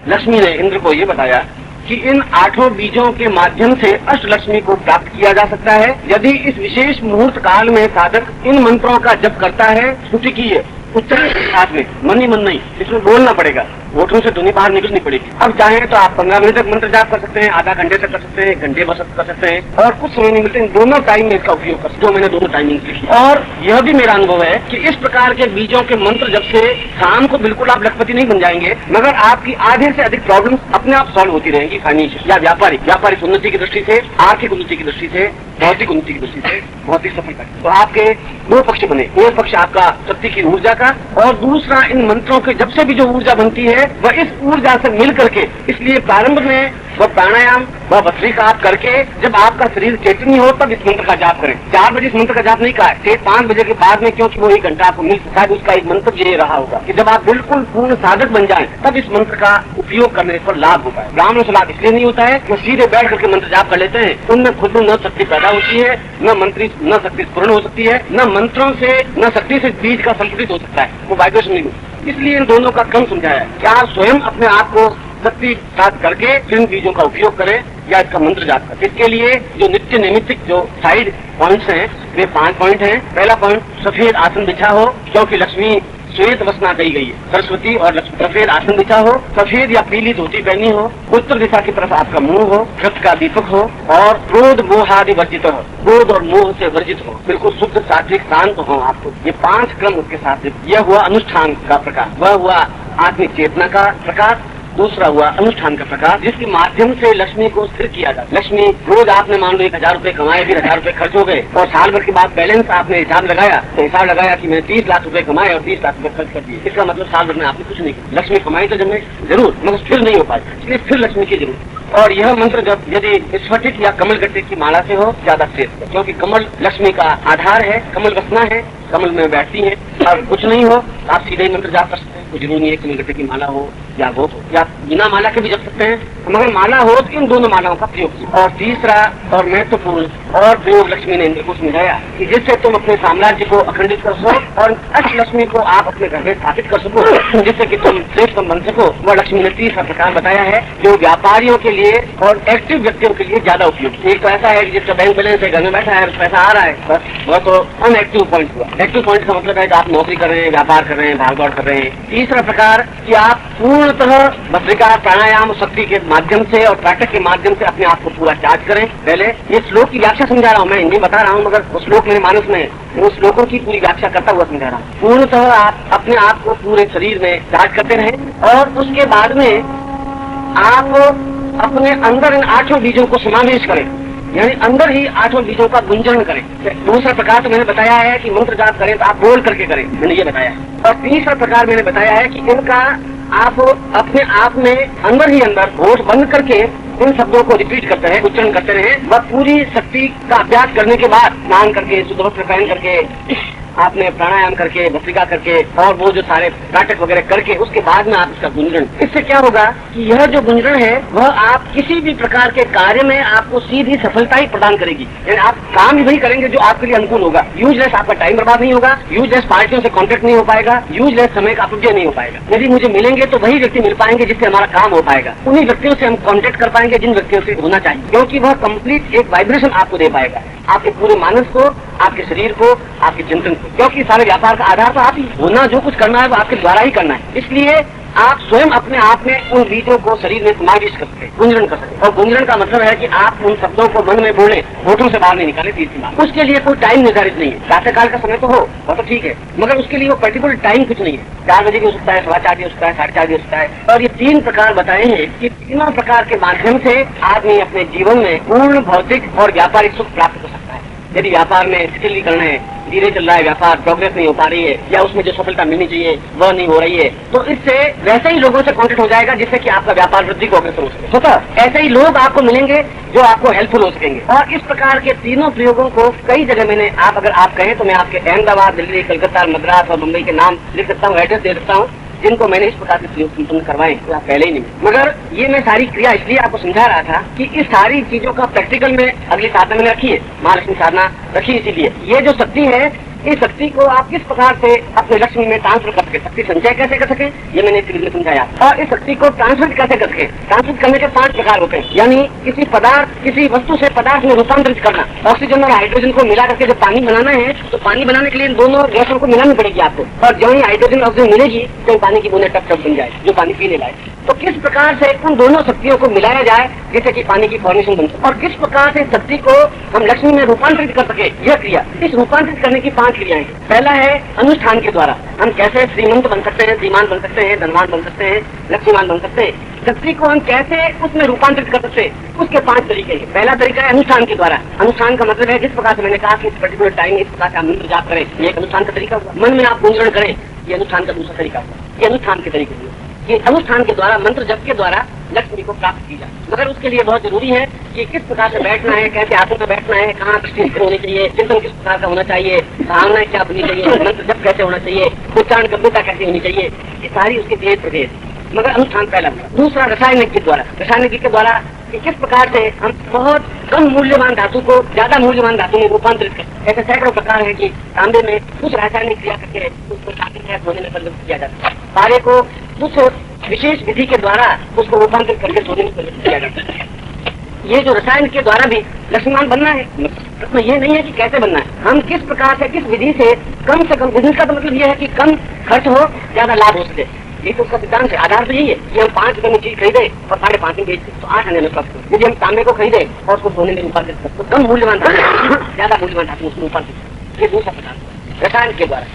लक्ष्मी ने इंद्र को ये बताया कि इन 8 बीजों के माध्यम से अष्टलक्ष्मी को प्राप्त किया जा सकता है यदि इस विशेष मुहूर्त काल में साधक इन मंत्रों का जप करता है। स्तुति की है उच्चारण के साथ में, मन ही मन नहीं, इसमें बोलना पड़ेगा, होठों से ध्वनि बाहर निकलनी पड़ेगी। अब चाहे तो आप 15 मिनट तक मंत्र जाप कर सकते हैं, आधा घंटे तक कर सकते हैं, 1 घंटे बस कर सकते हैं, और कुछ समय नहीं मिलते दोनों टाइम में इसका उपयोग कर सकते हैं, जो मैंने दोनों टाइमिंग लिखी। और यह भी मेरा अनुभव है कि इस प्रकार के बीजों के मंत्र जब से शाम को बिल्कुल आप लखपति नहीं बन जाएंगे, मगर आपकी आधे से अधिक प्रॉब्लम अपने आप सॉल्व होती रहेंगी। फाइनेंशियल या व्यापारिक उन्नति की दृष्टि से, आर्थिक उन्नति की दृष्टि से, भौतिक उन्नति की दृष्टि से बहुत ही सफलता। तो आपके 2 पक्ष बने, एक पक्ष आपका शक्ति की ऊर्जा का, और दूसरा इन मंत्रों के जब से भी जो ऊर्जा बनती है वह इस ऊर्जा से मिल करके। इसलिए प्रारंभ में वह प्राणायाम वह भस्त्रिका आप करके जब आपका शरीर चैतन्य हो तब इस मंत्र का जाप करें। 4 बजे इस मंत्र का जाप नहीं कहा है, 5 बजे के बाद में, क्योंकि वो 1 घंटा आपको मिल सकता है। उसका एक मंत्र ये रहा होगा कि जब आप बिल्कुल पूर्ण साधक बन जाएं तब इस मंत्र का उपयोग करने पर लाभ होता है। ब्राह्मणों से लाभ इसलिए नहीं होता है वो सीधे बैठ करके मंत्र जाप कर लेते हैं, उनमें खुद में न शक्ति पैदा होती है, न शक्ति पूर्ण हो सकती है, न मंत्रों से न शक्ति से बीज का संपुटित हो सकता है, वो वाइब्रेशन नहीं होती। इसलिए इन दोनों का क्रम समझाया है कि आप स्वयं अपने आप को शक्ति प्राप्त करके इन बीजों का उपयोग करें या इसका मंत्र जाप करें। इसके लिए जो नित्य नैमित्तिक जो साइड पॉइंट्स हैं वे 5 पॉइंट हैं। पहला पॉइंट, सफेद आसन बिछा हो, क्योंकि लक्ष्मी श्वेत वसना कही गई है, सरस्वती और लक्ष्मी। सफेद आसन बिछा हो, सफेद या पीली धोती पहनी हो, उत्तर दिशा की तरफ आपका मुंह हो, कृत का दीपक हो, और क्रोध मोह आदि वर्जित हो, क्रोध और मोह से वर्जित हो, बिल्कुल शुद्ध सात्विक शांत हो आपको। ये 5 क्रम उसके साथ। यह हुआ अनुष्ठान का प्रकार, वह हुआ आत्मिक चेतना का प्रकार, दूसरा हुआ अनुष्ठान का प्रकार जिसके माध्यम से लक्ष्मी को स्थिर किया जाता है। लक्ष्मी रोज आपने मान लो 1000 रुपए कमाए, फिर 1000 रुपए खर्च हो गए, और साल भर के बाद बैलेंस आपने हिसाब लगाया तो हिसाब लगाया कि मैंने 30 लाख रुपए कमाए और 30 लाख रुपए खर्च कर दिए। इसका मतलब साल भर में आपने कुछ नहीं किया। लक्ष्मी कमाई तो जरूर मगर स्थिर नहीं हो पाई, इसलिए फिर लक्ष्मी की जरूरत। और यह मंत्र जब यदि स्फटिक या कमल गट्टे की माला से हो ज्यादा श्रेष्ठ है, क्योंकि कमल लक्ष्मी का आधार है, कमल वसना है, कमल में बैठती है। और कुछ नहीं हो आप सीधे ही मंत्र जाप कर सकते हैं, कुछ जरूरी नहीं है कमल गट्टे की माला हो या वो हो, या बिना माला के भी जप सकते हैं, मगर माला हो तो इन दोनों मालाओं का प्रयोग कीजिए। और तीसरा और महत्वपूर्ण और प्रयोग लक्ष्मी ने इंद्र को समझाया कि जिससे तुम अपने साम्राज्य को अखंडित कर सको और अष्टलक्ष्मी को आप अपने घर में स्थापित कर सको, जिससे कि तुम श्रेष्ठ बन सको। वह लक्ष्मी ने 30 प्रकार बताया है जो व्यापारियों के लिए और एक्टिव व्यक्तियों के लिए ज्यादा उपयोगी। एक तो ऐसा है कि जिसका बैंक बैलेंस है, घर में बैठा है, पैसा आ रहा है, बस वह तो अनएक्टिव पॉइंट हुआ। एक्टिव पॉइंट का मतलब है कि आप नौकरी कर रहे हैं, व्यापार कर रहे हैं, भाग दौड़ कर रहे हैं। तीसरा प्रकार कि आप पूर्णतः भस्त्रिका प्राणायाम शक्ति के माध्यम से और प्राटक के माध्यम से अपने आप को पूरा चार्ज करें। पहले ये श्लोक की व्याख्या समझा रहा हूँ, मैं हिंदी बता रहा हूँ, मगर वो श्लोक मेरे मानस में है, उन श्लोकों की पूरी व्याख्या करता हुआ समझा रहा हूँ। पूर्णतः आप अपने आप को पूरे शरीर में चार्ज करते रहें और उसके बाद में आप अपने अंदर इन 8 बीजों को समावेश करें, यानी अंदर ही 8 बीजों का गुंजन करें। दूसरा प्रकार तो मैंने बताया है कि मंत्र जाप करें तो आप बोल करके करें, मैंने ये बताया है। और तीसरा प्रकार मैंने बताया है कि इनका आप अपने आप में अंदर ही अंदर होठ बंद करके इन शब्दों को रिपीट करते रहे, उच्चारण करते रहे। वह पूरी शक्ति का अभ्यास करने के बाद स्नान करके, शुद्ध वस्त्र पहन करके, आपने प्राणायाम करके, भस्त्रिका करके और वो जो सारे नाटक वगैरह करके उसके बाद में आप इसका गुंजन। इससे क्या होगा कि यह जो गुंजन है वह आप किसी भी प्रकार के कार्य में आपको सीधी सफलता ही प्रदान करेगी। यानी आप काम ही वही करेंगे जो आपके लिए अनुकूल होगा। यूजलेस आपका टाइम बर्बाद नहीं होगा, यूजलेस पार्टियों से कॉन्टेक्ट नहीं हो पाएगा, यूजलेस समय का अपव्यय नहीं हो पाएगा। यदि मुझे मिलेंगे तो वही व्यक्ति मिल पाएंगे जिससे हमारा काम हो पाएगा, उन्हीं व्यक्तियों से हम कॉन्टेक्ट कर पाएंगे जिन व्यक्तियों से होना चाहिए, क्योंकि वह कंप्लीट एक वाइब्रेशन आपको दे पाएगा, आपके पूरे मानस को, आपके शरीर को, आपके चिंतन को। क्योंकि सारे व्यापार का आधार तो आप ही होना, जो कुछ करना है वो आपके द्वारा ही करना है। इसलिए आप स्वयं अपने आप में उन बीजों को शरीर में समावेश कर सकते, गुंजन कर सकते। और गुंजन का मतलब है कि आप उन शब्दों को मन में बोले, होठों से बाहर नहीं निकाले। तीसरी बात, उसके लिए कोई टाइम निर्धारित नहीं है। प्रातः काल का समय तो हो वो तो ठीक है, मगर उसके लिए वो पर्टिकुलर टाइम कुछ नहीं है। 4 बजे भी हो सकता है, 4:15 भी हो सकता है, 4:30 भी हो सकता है। और ये 3 प्रकार बताए हैं कि तीनों प्रकार के माध्यम से आदमी अपने जीवन में पूर्ण भौतिक और व्यापारिक सुख प्राप्त कर सकता है। यदि व्यापार में स्थिरीकरण है, धीरे चल रहा है व्यापार, प्रोग्रेस नहीं हो पा रही है, या उसमें जो सफलता मिलनी चाहिए वह नहीं हो रही है, तो इससे वैसे ही लोगों से कॉन्टेक्ट हो जाएगा जिससे कि आपका व्यापार वृद्धि को अग्रसर हो सके। होता ऐसे ही लोग आपको मिलेंगे जो आपको हेल्पफुल हो सकेंगे। और इस प्रकार के तीनों प्रयोगों को कई जगह मैंने, आप अगर आप कहें तो मैं आपके अहमदाबाद, दिल्ली, कलकत्ता, मद्रास और मुंबई के नाम लिख सकता हूँ, एड्रेस दे सकता हूँ जिनको मैंने इस प्रकार के प्रयोग संपन्न करवाए पहले ही नहीं। मगर ये मैं सारी क्रिया इसलिए आपको समझा रहा था कि इस सारी चीजों का प्रैक्टिकल में अगली साधना मैंने रखी है, महालक्ष्मी साधना रखी। इसीलिए ये जो शक्ति है इस शक्ति को आप किस प्रकार से अपने लक्ष्मी में ट्रांसफर कर सके, शक्ति संचय कैसे कर सके, ये मैंने इस वीडियो में समझाया। और इस शक्ति को ट्रांसफर कैसे कर सके, ट्रांसफर करने के 5 प्रकार होते हैं। यानी किसी पदार्थ, किसी वस्तु से पदार्थ में रूपांतरित करना। ऑक्सीजन और हाइड्रोजन को मिला करके जब पानी बनाना है तो पानी बनाने के लिए इन दोनों गैसों को मिलानी पड़ेगी आपको, और जो ही हाइड्रोजन ऑक्सीजन मिलेगी तो पानी की बूंदें टप टप बन जाए जो पानी पीने लायक। तो किस प्रकार से उन दोनों शक्तियों को मिलाया जाए जिससे कि पानी की फॉर्मेशन बन सके, और किस प्रकार से शक्ति को हम लक्ष्मी में रूपांतरित कर सके, यह क्रिया। इस रूपांतरित करने की 5 क्रियाएं। पहला है अनुष्ठान के द्वारा। हम कैसे श्रीमंत बन सकते हैं, श्रीमान बन सकते हैं, धनवान बन सकते हैं, लक्ष्मीवान बन सकते हैं। शक्ति को हम कैसे उसमें रूपांतरित कर सकते हैं, उसके 5 तरीके हैं। पहला तरीका है अनुष्ठान के द्वारा। अनुष्ठान का मतलब है जिस प्रकार से मैंने कहा कि इस पर्टिकुलर टाइम इस प्रकार से आप मंत्र जाप करें, ये एक अनुष्ठान का तरीका हुआ। मन में आप गुंजरण करें, ये अनुष्ठान का दूसरा तरीका हुआ। ये अनुष्ठान के तरीके हुए। ये अनुष्ठान के द्वारा, मंत्र जप के द्वारा लक्ष्मी को प्राप्त की जाए। मगर उसके लिए बहुत जरूरी है कि किस प्रकार से बैठना है, कैसे आसन में बैठना है, कहाँ दृष्टि होनी चाहिए, चिंतन किस प्रकार का होना चाहिए, भावनाएं क्या होनी चाहिए, मंत्र जप कैसे होना चाहिए, उच्चारण गंभीरता कैसे होनी चाहिए, ये सारी उसके भेद प्रभेद। मगर अनुष्ठान पहला। दूसरा रासायनिक के द्वारा। रासायनिक के द्वारा कि किस प्रकार से हम बहुत कम मूल्यवान धातु को ज्यादा मूल्यवान धातु में रूपांतरित करते। ऐसे सैकड़ों प्रकार है कि तांबे में कुछ रासायनिक क्रिया करके उसको सोने में परिवर्तित किया जाता है। तारे को कुछ विशेष विधि के द्वारा उसको रूपांतरित करके सोने में परिवर्तित किया जाता है। ये जो रसायन के द्वारा भी लक्ष्मीवान बनना है, तो ये नहीं है कि कैसे बनना है, हम किस प्रकार से, किस विधि से कम से कम। बिजनेस का तो मतलब ये है कि कम खर्च हो, ज्यादा लाभ हो सके। ये तो उसका सिद्धांत है, आधार तो यही है कि हम 5 रुपए में चीज खरीदे और 5.5 में बेच तो 8 आने में प्राप्त। यदि हम तांबे को खरीदे और उसको सोने में रूपांतरित करते तो कम मूल्यवान, ज्यादा मूल्यवान धातु उसको रूपांतरित। ये दूसरा प्रकार रसायन के द्वारा।